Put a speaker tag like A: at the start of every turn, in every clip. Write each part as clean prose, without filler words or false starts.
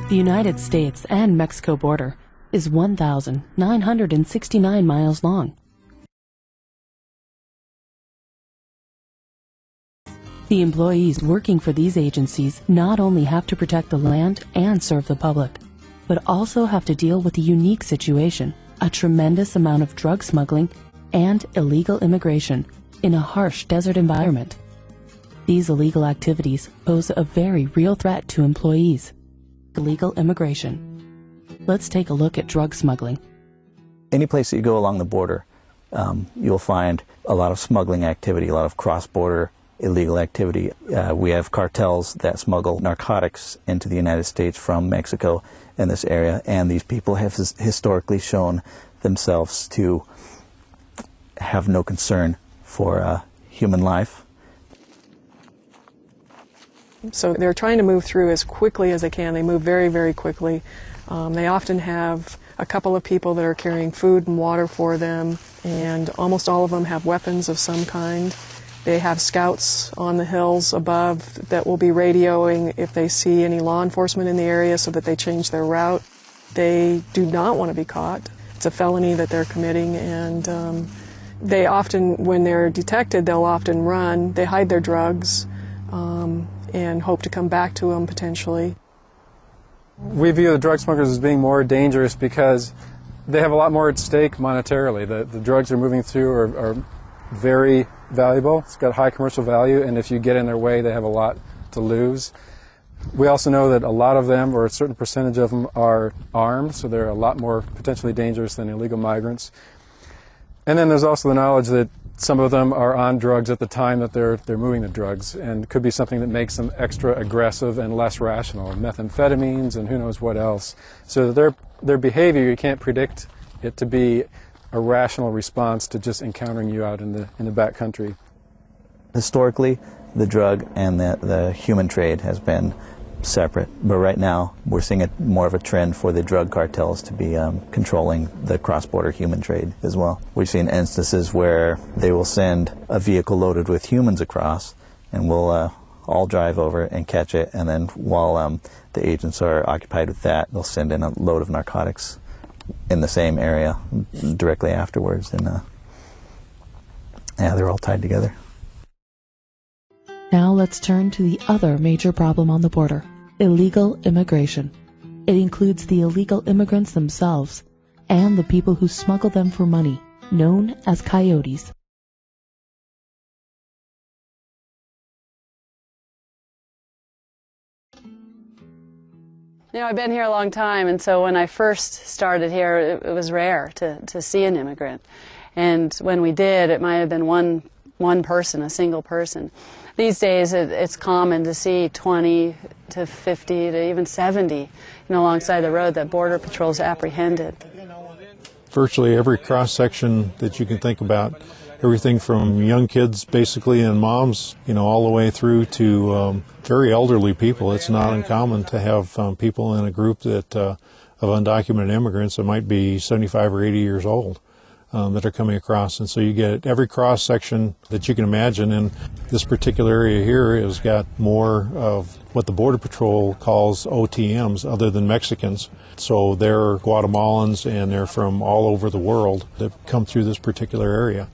A: The United States and Mexico border is 1,969 miles long. The employees working for these agencies not only have to protect the land and serve the public, but also have to deal with a unique situation, a tremendous amount of drug smuggling and illegal immigration in a harsh desert environment. These illegal activities pose a very real threat to employees. Illegal immigration. Let's take a look at drug smuggling.
B: Any place that you go along the border, you'll find a lot of smuggling activity, a lot of cross-border illegal activity. We have cartels that smuggle narcotics into the United States from Mexico in this area, and these people have historically shown themselves to have no concern for human life.
C: So they're trying to move through as quickly as they can. They move very, very quickly. They often have a couple of people that are carrying food and water for them, and almost all of them have weapons of some kind. They have scouts on the hills above that will be radioing if they see any law enforcement in the area so that they change their route. They do not want to be caught. It's a felony that they're committing, and they often, when they're detected, they'll often run. They hide their drugs and hope to come back to them potentially.
D: We view the drug smugglers as being more dangerous because they have a lot more at stake monetarily. The drugs they're moving through are very valuable. It's got high commercial value, and if you get in their way, they have a lot to lose. We also know that a lot of them, or a certain percentage of them, are armed, so they're a lot more potentially dangerous than illegal migrants. And then there's also the knowledge that some of them are on drugs at the time that they're moving the drugs, and it could be something that makes them extra aggressive and less rational, methamphetamines and who knows what else. So their behavior, you can't predict it to be a rational response to just encountering you out in the backcountry.
B: Historically, the drug and the human trade has been separate, but right now we're seeing more of a trend for the drug cartels to be controlling the cross-border human trade as well. We've seen instances where they will send a vehicle loaded with humans across, and we'll all drive over and catch it, and then while the agents are occupied with that, they'll send in a load of narcotics in the same area directly afterwards, and yeah, they're all tied together.
A: Now let's turn to the other major problem on the border, illegal immigration. It includes the illegal immigrants themselves and the people who smuggle them for money, known as coyotes.
E: You know, I've been here a long time, and so when I first started here, it was rare to see an immigrant. And when we did, it might have been one person, a single person. These days, it's common to see 20 to 50 to even 70, alongside the road that Border Patrol's apprehended.
F: Virtually every cross-section that you can think about, everything from young kids basically and moms, all the way through to very elderly people. It's not uncommon to have people in a group that of undocumented immigrants that might be 75 or 80 years old that are coming across. And so you get every cross-section that you can imagine, and this particular area here has got more of what the Border Patrol calls OTMs, other than Mexicans. So they're Guatemalans, and they're from all over the world that come through this particular area.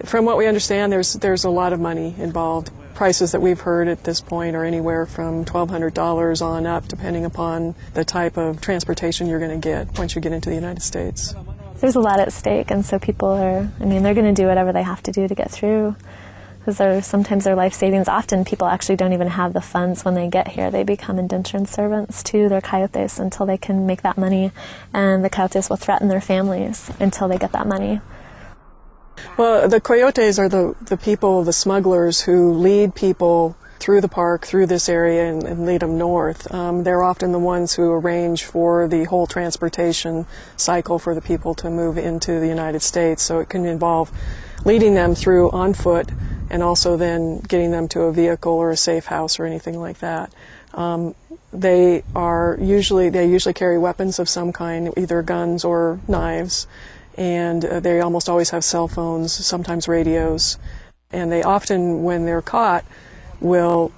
C: From what we understand, there's a lot of money involved. Prices that we've heard at this point are anywhere from $1,200 on up, depending upon the type of transportation you're going to get once you get into the United States.
G: There's a lot at stake, and so people are, they're going to do whatever they have to do to get through, because sometimes their life savings. Often people actually don't even have the funds when they get here. They become indentured servants to their coyotes until they can make that money, and the coyotes will threaten their families until they get that money.
C: Well, the coyotes are the people, the smugglers, who lead people through the park, through this area, and lead them north. They're often the ones who arrange for the whole transportation cycle for the people to move into the United States. So it can involve leading them through on foot and also then getting them to a vehicle or a safe house or anything like that. They usually carry weapons of some kind, either guns or knives, and they almost always have cell phones, sometimes radios, and they often, when they're caught, will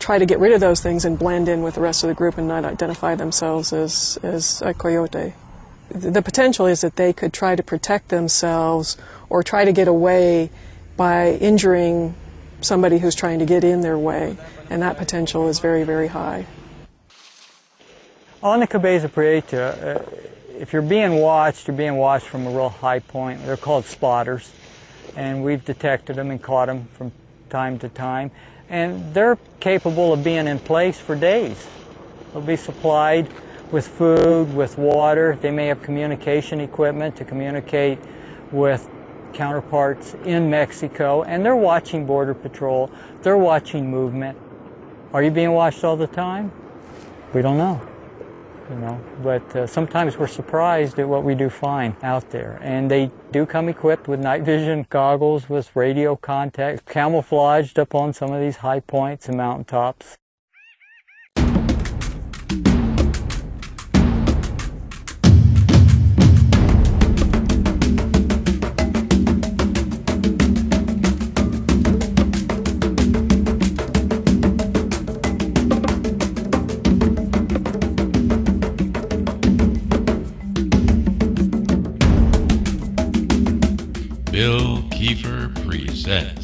C: try to get rid of those things and blend in with the rest of the group and not identify themselves as a coyote. The potential is that they could try to protect themselves or try to get away by injuring somebody who's trying to get in their way, and that potential is very, very high.
H: On the Cabeza Prieta, if you're being watched from a real high point. They're called spotters, and we've detected them and caught them from time to time. And they're capable of being in place for days. They'll be supplied with food, with water. They may have communication equipment to communicate with counterparts in Mexico, and they're watching Border Patrol. They're watching movement. Are you being watched all the time? We don't know. But sometimes we're surprised at what we do find out there. And they do come equipped with night vision goggles, with radio contact, camouflaged up on some of these high points and mountaintops.
I: Bill Kiefer presents